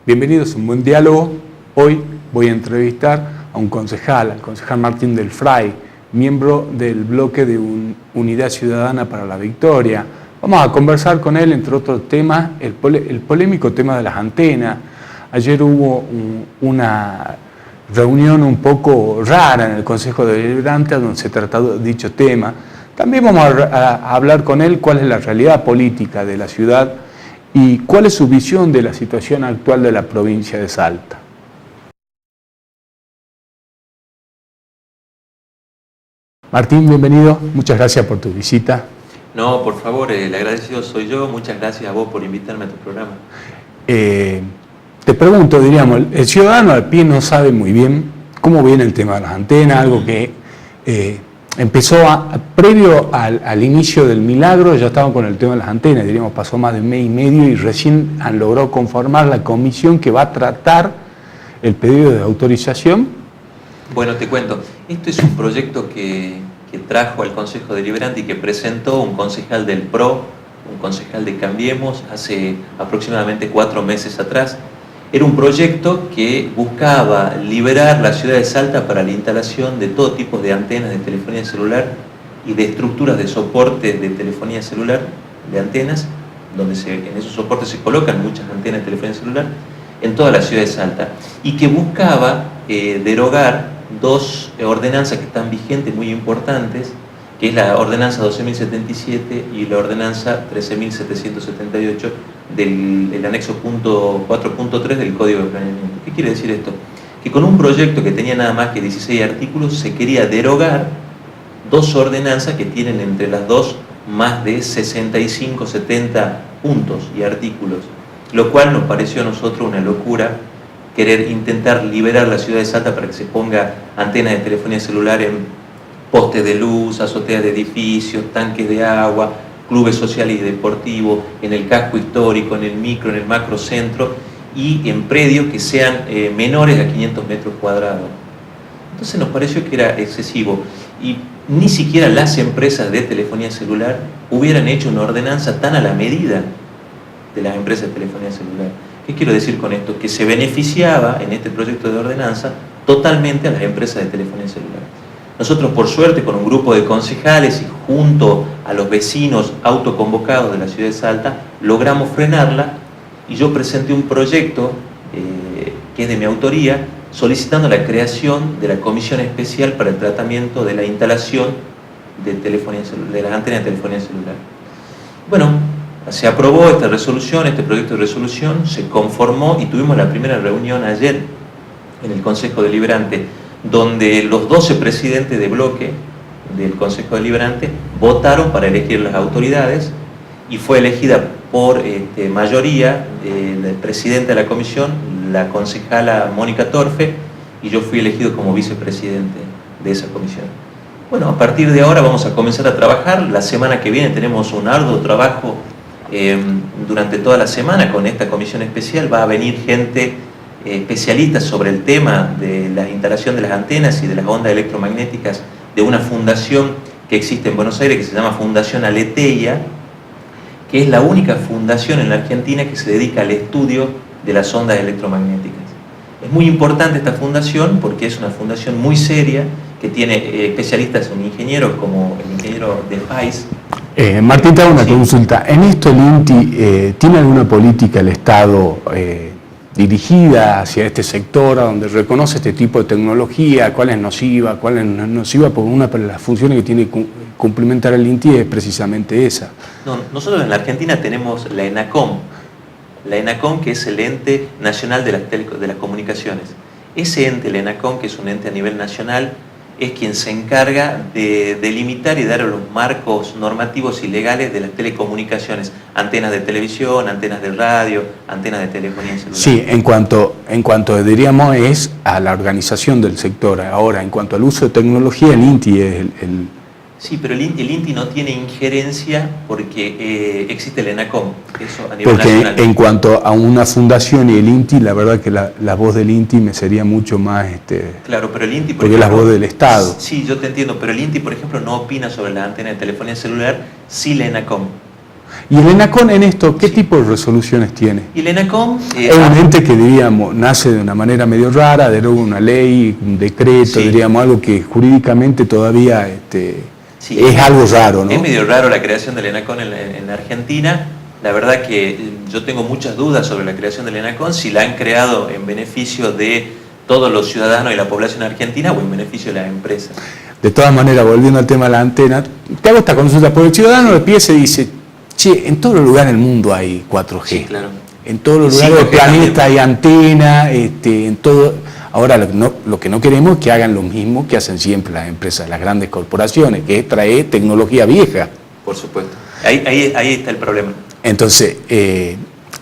Bienvenidos a Un Buen Diálogo. Hoy voy a entrevistar a un concejal, al concejal Martín del Fray, miembro del bloque de Unidad Ciudadana para la Victoria. Vamos a conversar con él, entre otros temas, el polémico tema de las antenas. Ayer hubo una reunión un poco rara en el Consejo Deliberante donde se trató dicho tema. También vamos a hablar con él cuál es la realidad política de la ciudad y cuál es su visión de la situación actual de la provincia de Salta. Martín, bienvenido. Muchas gracias por tu visita. No, por favor, el agradecido soy yo. Muchas gracias a vos por invitarme a tu programa. Te pregunto, diríamos, el ciudadano al pie no sabe muy bien cómo viene el tema de las antenas, algo que empezó previo al inicio del milagro, ya estaban con el tema de las antenas, diríamos, pasó más de un mes y medio y recién han logrado conformar la comisión que va a tratar el pedido de autorización. Bueno, te cuento, esto es un proyecto que trajo al Consejo Deliberante y que presentó un concejal del PRO, un concejal de Cambiemos, hace aproximadamente 4 meses atrás. Era un proyecto que buscaba liberar la ciudad de Salta para la instalación de todo tipo de antenas de telefonía celular y de estructuras de soporte de telefonía celular, de antenas, donde en esos soportes se colocan muchas antenas de telefonía celular, en toda la ciudad de Salta, y que buscaba derogar 2 ordenanzas que están vigentes muy importantes, que es la ordenanza 12.077 y la ordenanza 13.778 del anexo 4.3 del Código de Planeamiento. ¿Qué quiere decir esto? Que con un proyecto que tenía nada más que 16 artículos se quería derogar 2 ordenanzas que tienen entre las dos más de 65, 70 puntos y artículos, lo cual nos pareció a nosotros una locura querer intentar liberar la ciudad de Salta para que se ponga antenas de telefonía celular en postes de luz, azoteas de edificios, tanques de agua, clubes sociales y deportivos, en el casco histórico, en el micro, en el macrocentro y en predios que sean menores a 500 metros cuadrados. Entonces nos pareció que era excesivo y ni siquiera las empresas de telefonía celular hubieran hecho una ordenanza tan a la medida de las empresas de telefonía celular. ¿Qué quiero decir con esto? Que se beneficiaba en este proyecto de ordenanza totalmente a las empresas de telefonía celular. Nosotros, por suerte, con un grupo de concejales y junto a los vecinos autoconvocados de la ciudad de Salta, logramos frenarla y yo presenté un proyecto que es de mi autoría, solicitando la creación de la Comisión Especial para el Tratamiento de la Instalación de las antenas de telefonía celular. Bueno, se aprobó esta resolución, este proyecto de resolución, se conformó y tuvimos la primera reunión ayer en el Consejo Deliberante, donde los 12 presidentes de bloque del Consejo Deliberante votaron para elegir las autoridades y fue elegida por mayoría el presidente de la comisión, la concejala Mónica Torfe, y yo fui elegido como vicepresidente de esa comisión. Bueno, a partir de ahora vamos a comenzar a trabajar. La semana que viene tenemos un arduo trabajo durante toda la semana con esta comisión especial. Va a venir gente especialistas sobre el tema de la instalación de las antenas y de las ondas electromagnéticas de una fundación que existe en Buenos Aires que se llama Fundación Aleteia, que es la única fundación en la Argentina que se dedica al estudio de las ondas electromagnéticas. Es muy importante esta fundación porque es una fundación muy seria que tiene especialistas en ingenieros como el ingeniero del país. Martín, te hago una consulta. ¿En esto el INTI tiene alguna política el Estado dirigida hacia este sector, a donde reconoce este tipo de tecnología, cuál es nociva por una de las funciones que tiene que cumplimentar el INTI es precisamente esa? No, nosotros en la Argentina tenemos la ENACOM, que es el ente nacional de las comunicaciones. Ese ente, el ENACOM, que es un ente a nivel nacional, es quien se encarga de delimitar y dar los marcos normativos y legales de las telecomunicaciones, antenas de televisión, antenas de radio, antenas de telefonía celular. Sí, en cuanto diríamos es a la organización del sector. Ahora, en cuanto al uso de tecnología, el INTI es el... Sí, pero el INTI no tiene injerencia porque existe el ENACOM, eso a nivel nacional. Porque en cuanto a una fundación y el INTI, la verdad que la voz del INTI me sería mucho más... Claro, pero el INTI... Porque es la voz del Estado. Sí, yo te entiendo, pero el INTI, por ejemplo, no opina sobre las antenas de telefonía celular, sí la ENACOM. ¿Y el ENACOM en esto qué tipo de resoluciones tiene? Y el ENACOM... es un ente que, diríamos, nace de una manera medio rara, deroga una ley, un decreto, diríamos, algo que jurídicamente todavía es algo raro, ¿no? Es medio raro la creación del ENACOM en la Argentina. La verdad que yo tengo muchas dudas sobre la creación del ENACOM, si la han creado en beneficio de todos los ciudadanos y la población argentina o en beneficio de las empresas. De todas maneras, volviendo al tema de la antena, te hago esta consulta, porque el ciudadano de pie se dice, che, en todos los lugares del mundo hay 4G. Sí, claro. En todos los lugares del planeta hay antena, en todo. Ahora lo que no queremos es que hagan lo mismo que hacen siempre las empresas, las grandes corporaciones, que es traer tecnología vieja. Por supuesto. Ahí está el problema. Entonces,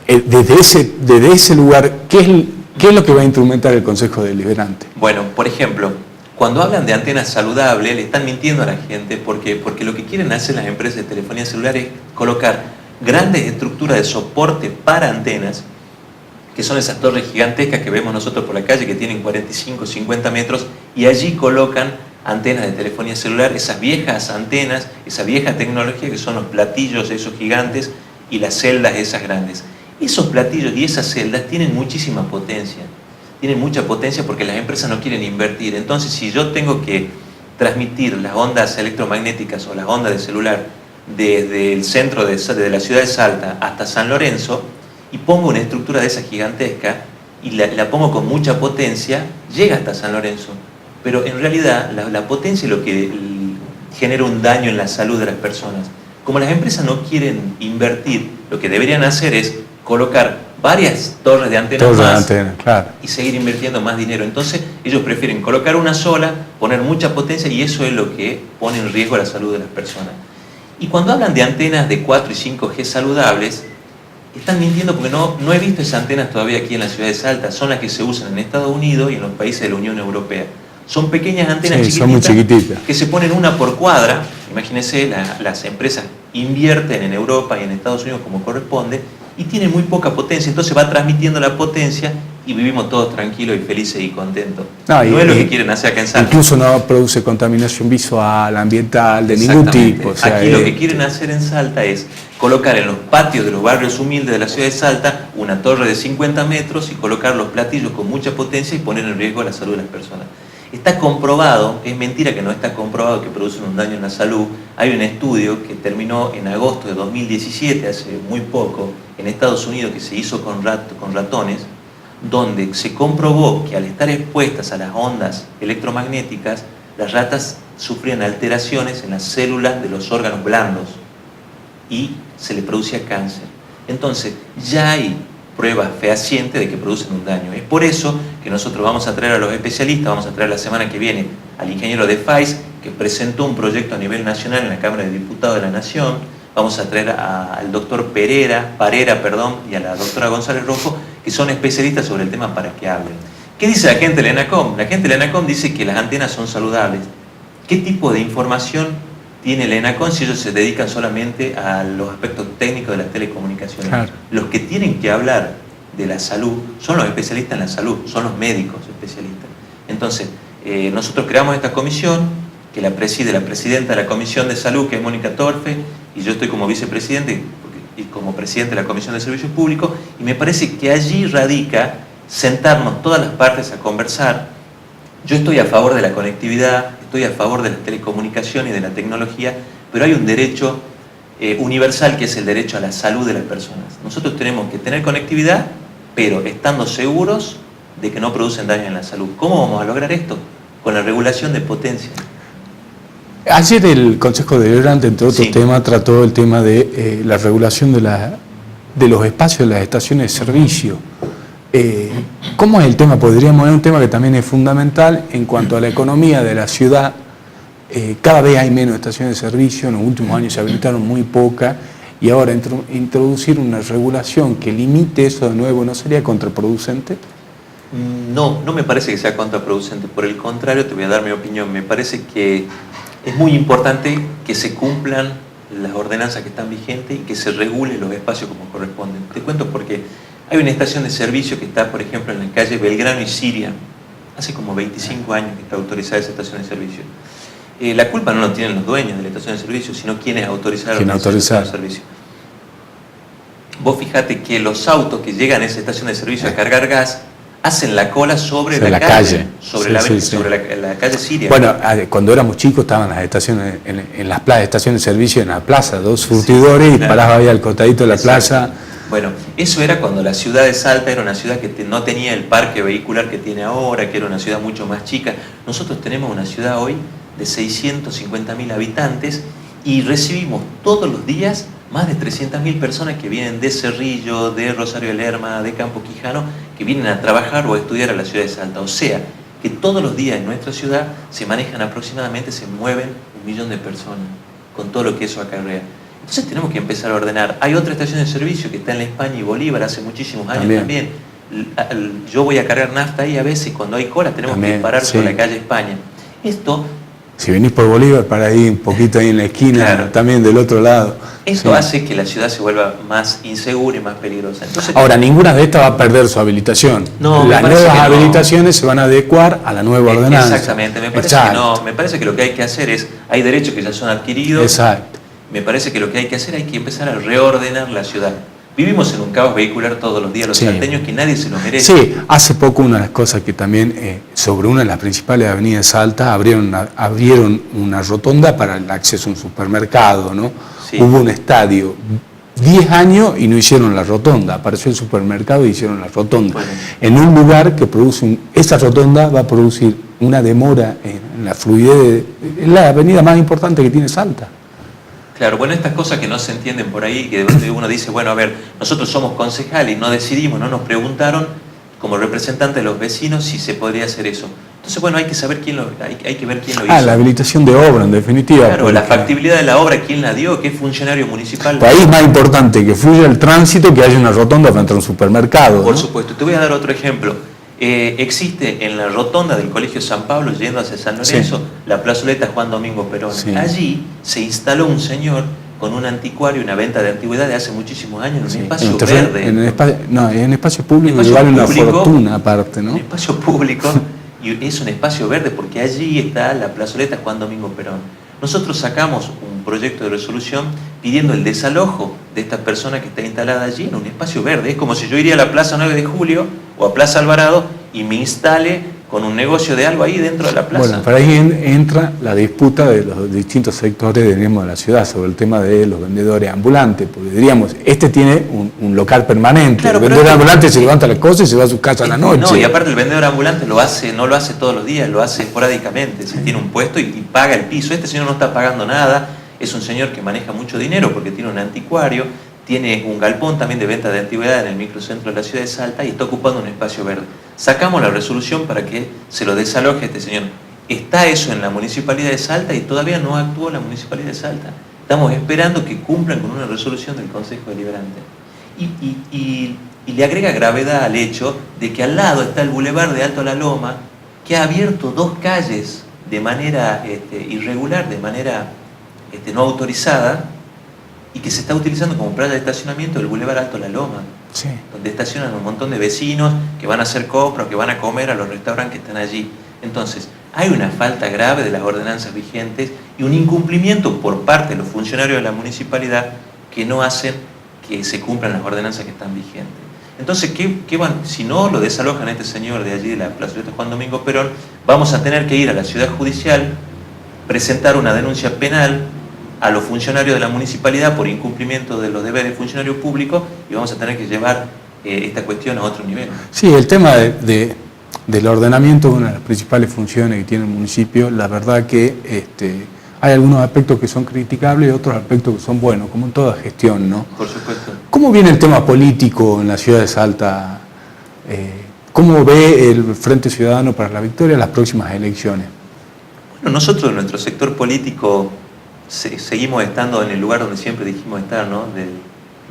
desde ese lugar, ¿qué es lo que va a instrumentar el Consejo Deliberante? Bueno, por ejemplo, cuando hablan de antenas saludables, le están mintiendo a la gente porque lo que quieren hacer las empresas de telefonía celular es colocar grandes estructuras de soporte para antenas, que son esas torres gigantescas que vemos nosotros por la calle, que tienen 45, 50 metros, y allí colocan antenas de telefonía celular, esas viejas antenas, esa vieja tecnología que son los platillos esos gigantes y las celdas esas grandes. Esos platillos y esas celdas tienen muchísima potencia. Tienen mucha potencia porque las empresas no quieren invertir. Entonces, si yo tengo que transmitir las ondas electromagnéticas o las ondas de celular desde el centro de la ciudad de Salta hasta San Lorenzo, y pongo una estructura de esa gigantesca y la pongo con mucha potencia, llega hasta San Lorenzo. Pero en realidad la potencia es lo que genera un daño en la salud de las personas. Como las empresas no quieren invertir, lo que deberían hacer es colocar varias torres de antenas más y seguir invirtiendo más dinero. Entonces ellos prefieren colocar una sola, poner mucha potencia, y eso es lo que pone en riesgo la salud de las personas. Y cuando hablan de antenas de 4 y 5G saludables, están mintiendo porque no he visto esas antenas todavía aquí en la ciudad de Salta. Son las que se usan en Estados Unidos y en los países de la Unión Europea. Son pequeñas antenas chiquititas que se ponen una por cuadra. Imagínense, las empresas invierten en Europa y en Estados Unidos como corresponde y tienen muy poca potencia. Entonces va transmitiendo la potencia y vivimos todos tranquilos y felices y contentos. No es lo que quieren hacer acá en Salta. Incluso no produce contaminación visual, ambiental, de ningún tipo. O sea, aquí lo que quieren hacer en Salta es colocar en los patios de los barrios humildes de la ciudad de Salta una torre de 50 metros y colocar los platillos con mucha potencia y poner en riesgo la salud de las personas. Está comprobado, es mentira que no está comprobado que producen un daño en la salud. Hay un estudio que terminó en agosto de 2017, hace muy poco, en Estados Unidos, que se hizo con ratones, donde se comprobó que al estar expuestas a las ondas electromagnéticas, las ratas sufrían alteraciones en las células de los órganos blandos y se le producía cáncer. Entonces, ya hay pruebas fehacientes de que producen un daño. Es por eso que nosotros vamos a traer a los especialistas, vamos a traer la semana que viene al ingeniero de FAIS, que presentó un proyecto a nivel nacional en la Cámara de Diputados de la Nación, vamos a traer al doctor Parera, y a la doctora González Rojo, que son especialistas sobre el tema para que hablen. ¿Qué dice la gente de la ENACOM? La gente de la ENACOM dice que las antenas son saludables. ¿Qué tipo de información tiene la ENACOM si ellos se dedican solamente a los aspectos técnicos de las telecomunicaciones? Claro. Los que tienen que hablar de la salud son los especialistas en la salud, son los médicos especialistas. Entonces, nosotros creamos esta comisión, que la preside la presidenta de la Comisión de Salud, que es Mónica Torfe, y yo estoy como vicepresidente y como presidente de la Comisión de Servicios Públicos, y me parece que allí radica sentarnos todas las partes a conversar. Yo estoy a favor de la conectividad, estoy a favor de la telecomunicación y de la tecnología, pero hay un derecho universal que es el derecho a la salud de las personas. Nosotros tenemos que tener conectividad, pero estando seguros de que no producen daño en la salud. ¿Cómo vamos a lograr esto? Con la regulación de potencia. Ayer el Consejo Deliberante, entre otros temas, trató el tema de la regulación de los espacios de las estaciones de servicio. ¿Cómo es el tema? Podríamos ver un tema que también es fundamental en cuanto a la economía de la ciudad. Cada vez hay menos estaciones de servicio, en los últimos años se habilitaron muy pocas, y ahora introducir una regulación que limite eso de nuevo, ¿no sería contraproducente? No me parece que sea contraproducente. Por el contrario, te voy a dar mi opinión. Me parece que es muy importante que se cumplan las ordenanzas que están vigentes y que se regule los espacios como corresponden. Te cuento porque hay una estación de servicio que está, por ejemplo, en la calle Belgrano y Siria. Hace como 25 años que está autorizada esa estación de servicio. La culpa no la tienen los dueños de la estación de servicio, sino quienes autorizaron la estación de servicio. Vos fijate que los autos que llegan a esa estación de servicio a cargar gas hacen la cola sobre la calle. Sobre, la calle Siria. Bueno, cuando éramos chicos estaban las estaciones, en las estaciones de servicio en la plaza, dos surtidores, y parabas ahí al costadito de la plaza. Bueno, eso era cuando la ciudad de Salta era una ciudad que no tenía el parque vehicular que tiene ahora, que era una ciudad mucho más chica. Nosotros tenemos una ciudad hoy de 650.000 habitantes y recibimos todos los días más de 300.000 personas que vienen de Cerrillo, de Rosario de Lerma, de Campo Quijano, que vienen a trabajar o a estudiar a la ciudad de Salta. O sea, que todos los días en nuestra ciudad se mueven 1 millón de personas, con todo lo que eso acarrea. Entonces tenemos que empezar a ordenar. Hay otra estación de servicio que está en la España y Bolívar hace muchísimos años también. Yo voy a cargar nafta ahí a veces, cuando hay cola tenemos que parar sobre la calle España. Esto... Si venís por Bolívar, para ahí un poquito ahí en la esquina, también del otro lado. Esto hace que la ciudad se vuelva más insegura y más peligrosa. Entonces, ahora, ninguna de estas va a perder su habilitación. No, las nuevas habilitaciones se van a adecuar a la nueva ordenanza. Exactamente, me parece que no. Me parece que lo que hay que hacer es, hay derechos que ya son adquiridos. Exacto. Me parece que lo que hay que hacer, hay que empezar a reordenar la ciudad. Vivimos en un caos vehicular todos los días los salteños que nadie se lo merece. Sí, hace poco una de las cosas que también, sobre una de las principales avenidas de Salta, abrieron una rotonda para el acceso a un supermercado, ¿no? Sí. Hubo un estadio, 10 años y no hicieron la rotonda, apareció el supermercado y hicieron la rotonda. Bueno. En un lugar que produce, esa rotonda va a producir una demora en la fluidez, es la avenida más importante que tiene Salta. Claro, bueno, estas cosas que no se entienden por ahí, que uno dice, bueno, a ver, nosotros somos concejales y no decidimos, no nos preguntaron como representantes de los vecinos si se podría hacer eso. Entonces, bueno, hay que saber hay que ver quién lo hizo. La habilitación de obra, en definitiva. Claro, porque la factibilidad de la obra, quién la dio, qué funcionario municipal. Pues ahí es más importante que fluya el tránsito que haya una rotonda frente a un supermercado. Por supuesto. Te voy a dar otro ejemplo. Existe en la rotonda del Colegio San Pablo, yendo hacia San Lorenzo, la plazoleta Juan Domingo Perón. Allí se instaló un señor con un anticuario, una venta de antigüedades hace muchísimos años, en un espacio verde. En espacio público vale una fortuna aparte, ¿no? En espacio público, y es un espacio verde porque allí está la plazoleta Juan Domingo Perón. Nosotros sacamos un proyecto de resolución pidiendo el desalojo de esta persona que está instalada allí en un espacio verde. Es como si yo iría a la Plaza 9 de Julio o a Plaza Alvarado y me instale con un negocio de algo ahí dentro de la plaza. Bueno, para ahí entra la disputa de los distintos sectores de la ciudad sobre el tema de los vendedores ambulantes, porque diríamos, tiene un local permanente, claro, el vendedor ambulante se levanta las cosas y se va a su casa a la noche. No, y aparte el vendedor ambulante no lo hace todos los días, lo hace esporádicamente, si tiene un puesto y paga el piso. Este señor no está pagando nada, es un señor que maneja mucho dinero porque tiene un anticuario, tiene un galpón también de venta de antigüedades en el microcentro de la ciudad de Salta y está ocupando un espacio verde. Sacamos la resolución para que se lo desaloje a este señor. Está eso en la Municipalidad de Salta y todavía no actuó la Municipalidad de Salta. Estamos esperando que cumplan con una resolución del Consejo Deliberante. Y le agrega gravedad al hecho de que al lado está el Boulevard de Alto La Loma, que ha abierto 2 calles de manera irregular, de manera no autorizada, y que se está utilizando como playa de estacionamiento el Boulevard Alto La Loma, donde estacionan un montón de vecinos que van a hacer compras, que van a comer a los restaurantes que están allí. Entonces, hay una falta grave de las ordenanzas vigentes y un incumplimiento por parte de los funcionarios de la municipalidad que no hacen que se cumplan las ordenanzas que están vigentes. Entonces, si no lo desalojan a este señor de allí de la plazoleta Juan Domingo Perón, vamos a tener que ir a la ciudad judicial, presentar una denuncia penal a los funcionarios de la municipalidad por incumplimiento de los deberes de funcionario público y vamos a tener que llevar esta cuestión a otro nivel. Sí, el tema del ordenamiento es una de las principales funciones que tiene el municipio. La verdad que hay algunos aspectos que son criticables y otros aspectos que son buenos, como en toda gestión, ¿no? Por supuesto. ¿Cómo viene el tema político en la ciudad de Salta? ¿Cómo ve el Frente Ciudadano para la Victoria las próximas elecciones? Bueno, nosotros en nuestro sector político seguimos estando en el lugar donde siempre dijimos estar, ¿no?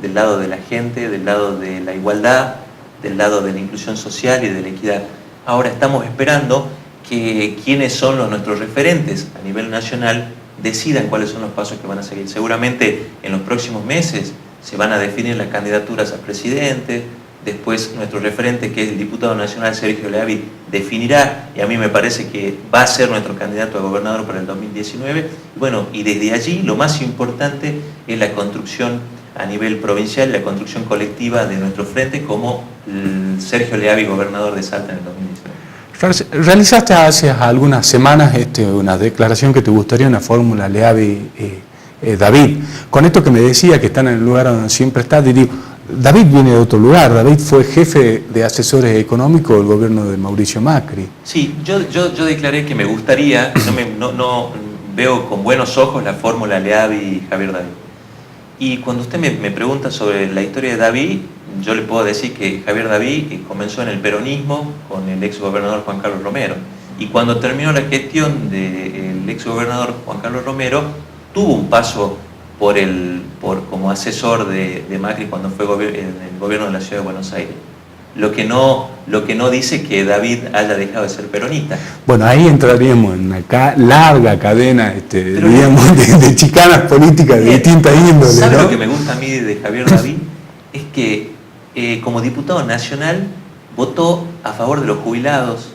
Del lado de la gente, del lado de la igualdad, del lado de la inclusión social y de la equidad. Ahora estamos esperando que quienes son nuestros referentes a nivel nacional decidan cuáles son los pasos que van a seguir. Seguramente en los próximos meses se van a definir las candidaturas a presidente, después nuestro referente, que es el diputado nacional Sergio Leavi, definirá, y a mí me parece que va a ser nuestro candidato a gobernador para el 2019. Bueno, y desde allí lo más importante es la construcción a nivel provincial la construcción colectiva de nuestro frente, como Sergio Leavi, gobernador de Salta en el 2019. Realizaste hace algunas semanas una declaración que te gustaría una fórmula Leavi-David. Con esto que me decía que están en el lugar donde siempre está, diría, David viene de otro lugar. David fue jefe de asesores económicos del gobierno de Mauricio Macri. Sí, yo declaré que me gustaría, no veo con buenos ojos la fórmula Leavi-Javier David. Y cuando usted me pregunta sobre la historia de David, yo le puedo decir que Javier David comenzó en el peronismo con el exgobernador Juan Carlos Romero. Y cuando terminó la gestión del exgobernador Juan Carlos Romero, tuvo un paso como asesor de Macri cuando fue en el gobierno de la Ciudad de Buenos Aires. Lo que no dice que David haya dejado de ser peronista. Bueno, ahí entraríamos en una larga cadena digamos, de chicanas políticas de distintas índoles. ¿Sabe ¿no? lo que me gusta a mí de Javier David? Es que como diputado nacional votó a favor de los jubilados.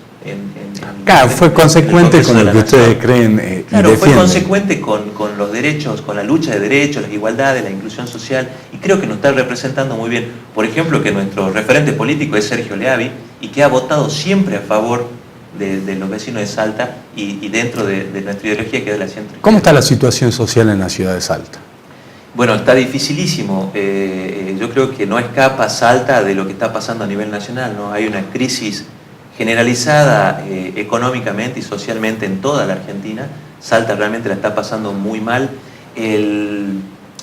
Claro, fue consecuente con lo que ustedes creen y claro, defienden. fue consecuente con los derechos, con la lucha de derechos, las igualdades, la inclusión social, y creo que nos está representando muy bien. Por ejemplo, que nuestro referente político es Sergio Leavi, y que ha votado siempre a favor de los vecinos de Salta y dentro de nuestra ideología, que es la centro. ¿Cómo está la situación social en la ciudad de Salta? Bueno, está dificilísimo. Yo creo que no escapa Salta de lo que está pasando a nivel nacional, ¿no? Hay una crisis generalizada económicamente y socialmente en toda la Argentina. Salta realmente la está pasando muy mal. El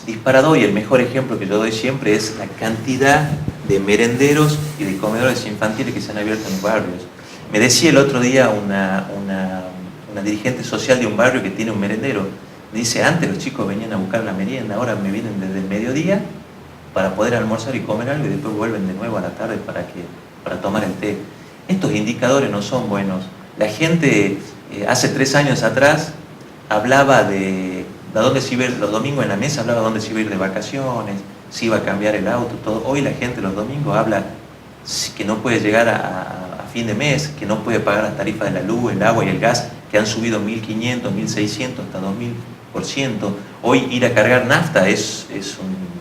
disparador y el mejor ejemplo que yo doy siempre es la cantidad de merenderos y de comedores infantiles que se han abierto en los barrios. Me decía el otro día una dirigente social de un barrio que tiene un merendero. Me dice, antes los chicos venían a buscar la merienda, ahora me vienen desde el mediodía para poder almorzar y comer algo, y después vuelven de nuevo a la tarde para tomar el té. Estos indicadores no son buenos. La gente hace 3 años atrás hablaba de dónde se iba a ir los domingos en la mesa, hablaba de dónde se iba a ir de vacaciones, si iba a cambiar el auto, todo. Hoy la gente los domingos habla que no puede llegar a fin de mes, que no puede pagar las tarifas de la luz, el agua y el gas, que han subido 1.500, 1.600, hasta 2.000%. Hoy ir a cargar nafta es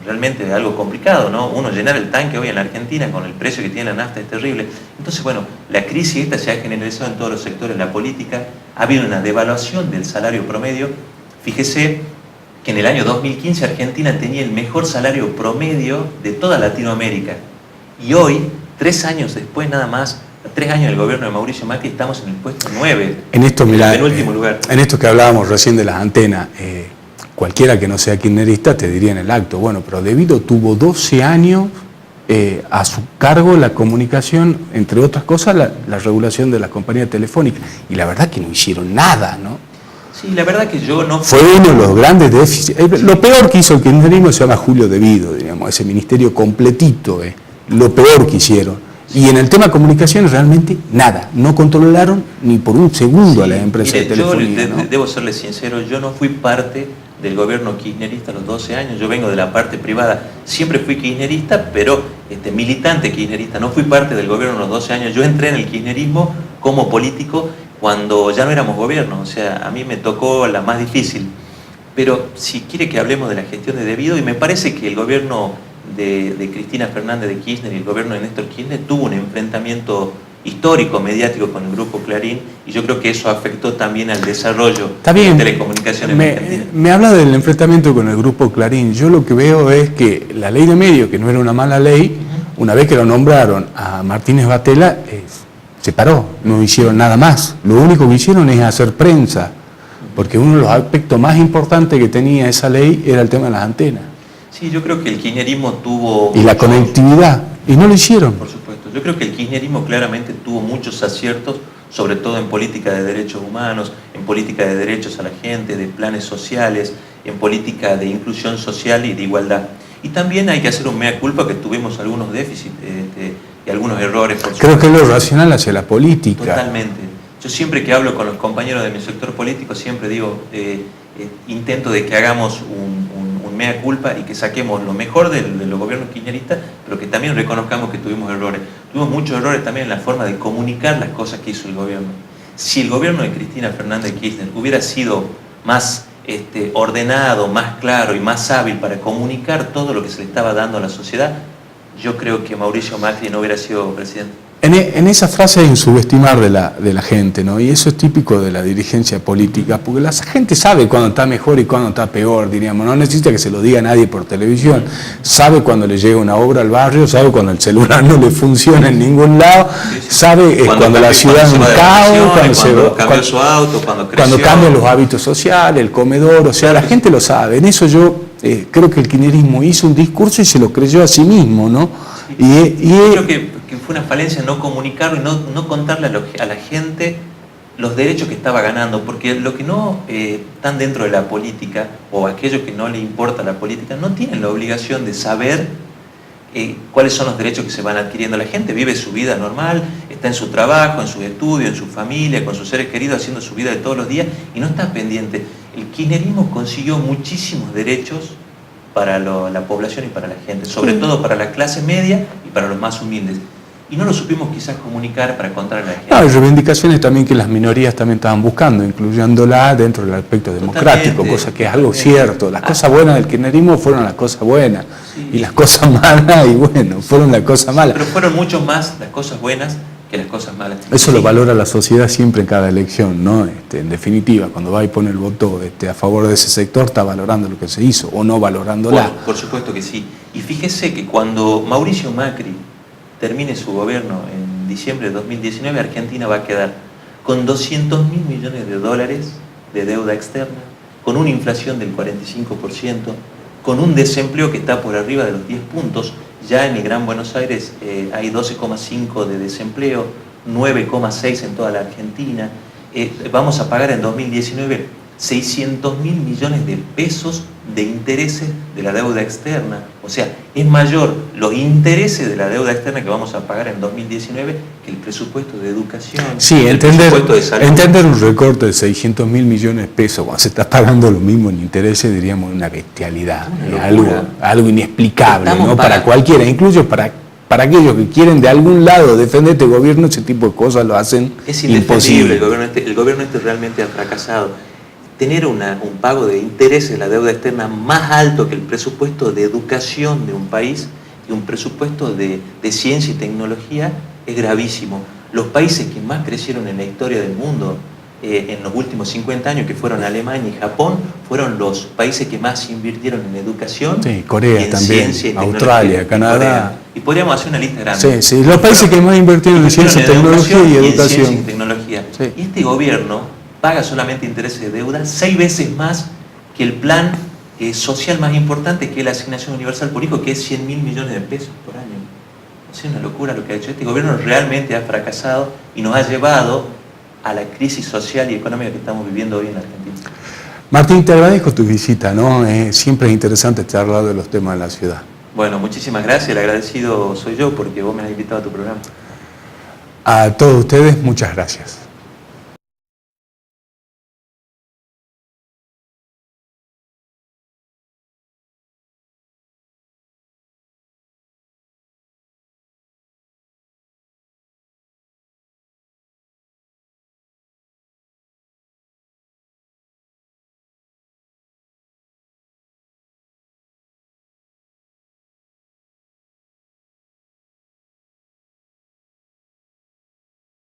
realmente algo complicado, ¿no? Uno llenar el tanque hoy en la Argentina con el precio que tiene la nafta es terrible. Entonces, bueno, la crisis esta se ha generalizado en todos los sectores. La política, ha habido una devaluación del salario promedio. Fíjese que en el año 2015 Argentina tenía el mejor salario promedio de toda Latinoamérica. Y hoy, 3 años después nada más, 3 años del gobierno de Mauricio Macri, estamos en el puesto 9, en esto, mirá, el penúltimo lugar. En esto que hablábamos recién de las antenas, cualquiera que no sea kirchnerista te diría en el acto, bueno, pero Debido tuvo 12 años a su cargo la comunicación, entre otras cosas, la regulación de las compañías telefónicas, y la verdad que no hicieron nada, ¿no? Sí, la verdad que yo no... Fue uno de los grandes déficits. Lo peor que hizo el kirchnerismo se llama Julio Debido, digamos, ese ministerio completito, lo peor que hicieron. Y en el tema de comunicaciones realmente nada, no controlaron ni por un segundo a las empresas de telefonía. Yo debo serle sincero, yo no fui parte del gobierno kirchnerista a los 12 años, yo vengo de la parte privada, siempre fui kirchnerista, pero militante kirchnerista, no fui parte del gobierno a los 12 años, yo entré en el kirchnerismo como político cuando ya no éramos gobierno, o sea, a mí me tocó la más difícil. Pero si quiere que hablemos de la gestión de Debido, y me parece que el gobierno de Cristina Fernández de Kirchner y el gobierno de Néstor Kirchner tuvo un enfrentamiento histórico, mediático con el Grupo Clarín, y yo creo que eso afectó también al desarrollo de telecomunicaciones en Argentina. Me habla del enfrentamiento con el Grupo Clarín. Yo lo que veo es que la ley de medios, que no era una mala ley, una vez que lo nombraron a Martínez Batela, se paró, no hicieron nada más. Lo único que hicieron es hacer prensa, porque uno de los aspectos más importantes que tenía esa ley era el tema de las antenas. Sí, yo creo que el kirchnerismo tuvo... Y la conectividad, y no lo hicieron. Por supuesto, yo creo que el kirchnerismo claramente tuvo muchos aciertos, sobre todo en política de derechos humanos, en política de derechos a la gente, de planes sociales, en política de inclusión social y de igualdad. Y también hay que hacer un mea culpa que tuvimos algunos déficits y algunos errores. Por Creo que es lo racional hacia la política. Totalmente. Yo siempre que hablo con los compañeros de mi sector político, siempre digo, intento de que hagamos un mea culpa y que saquemos lo mejor de los gobiernos kirchneristas, pero que también reconozcamos que tuvimos errores. Tuvimos muchos errores también en la forma de comunicar las cosas que hizo el gobierno. Si el gobierno de Cristina Fernández de Kirchner hubiera sido más ordenado, más claro y más hábil para comunicar todo lo que se le estaba dando a la sociedad, yo creo que Mauricio Macri no hubiera sido presidente. En esa frase hay un subestimar de la gente, ¿no? Y eso es típico de la dirigencia política, porque la gente sabe cuándo está mejor y cuándo está peor, diríamos. No necesita que se lo diga nadie por televisión. Sabe cuando le llega una obra al barrio, sabe cuando el celular no le funciona en ningún lado, sabe cuando la ciudad es un caos, cuando cambia su auto, cuando creció, cuando cambian los hábitos sociales, el comedor, o sea, la gente lo sabe. En eso yo creo que el kirchnerismo hizo un discurso y se lo creyó a sí mismo, ¿no? Sí. Creo que fue una falencia no comunicarlo y no contarle a la gente los derechos que estaba ganando, porque lo que no están dentro de la política, o aquellos que no le importa la política, no tienen la obligación de saber cuáles son los derechos que se van adquiriendo. La gente vive su vida normal, está en su trabajo, en sus estudios, en su familia, con sus seres queridos, haciendo su vida de todos los días, y no está pendiente. El kirchnerismo consiguió muchísimos derechos para la población y para la gente, sobre todo para la clase media y para los más humildes. Y no lo supimos quizás comunicar para contarle a la gente. No, hay reivindicaciones también que las minorías también estaban buscando, incluyéndola dentro del aspecto democrático, cosa que es algo cierto. Las cosas buenas del kirchnerismo fueron las cosas buenas, sí. Y las cosas malas, y bueno, fueron las cosas malas. Pero fueron mucho más las cosas buenas que las cosas malas. Eso lo valora la sociedad siempre en cada elección, ¿no? En definitiva, cuando va y pone el voto a favor de ese sector, está valorando lo que se hizo o no valorándola. Por supuesto que sí. Y fíjese que cuando Mauricio Macri termine su gobierno en diciembre de 2019, Argentina va a quedar con 200.000 millones de dólares de deuda externa, con una inflación del 45%, con un desempleo que está por arriba de los 10 puntos. Ya en el Gran Buenos Aires hay 12,5 de desempleo, 9,6 en toda la Argentina. Vamos a pagar en 2019 600.000 millones de pesos de intereses de la deuda externa. O sea, es mayor los intereses de la deuda externa que vamos a pagar en 2019 que el presupuesto de educación. Sí, entender un recorte de 600.000 millones de pesos cuando se está pagando lo mismo en intereses, diríamos, una bestialidad, algo inexplicable, ¿no? Para cualquiera, incluso para aquellos que quieren de algún lado defender este gobierno, ese tipo de cosas lo hacen imposible. El gobierno realmente ha fracasado. Tener un pago de intereses de la deuda externa más alto que el presupuesto de educación de un país y un presupuesto de ciencia y tecnología es gravísimo. Los países que más crecieron en la historia del mundo en los últimos 50 años, que fueron Alemania y Japón, fueron los países que más invirtieron en educación. Sí, Corea también, ciencia y Australia, Canadá. Y podríamos hacer una lista grande. Sí, los países que más invirtieron en ciencia, tecnología y educación. Ciencia y tecnología. Sí. Y este gobierno paga solamente intereses de deuda 6 veces más que el plan social más importante, que es la asignación universal por hijo, que es 100.000 millones de pesos por año. Es una locura lo que ha hecho. Este gobierno realmente ha fracasado y nos ha llevado a la crisis social y económica que estamos viviendo hoy en Argentina. Martín, te agradezco tu visita, ¿no? Siempre es interesante charlar de los temas de la ciudad. Bueno, muchísimas gracias. El agradecido soy yo porque vos me has invitado a tu programa. A todos ustedes, muchas gracias.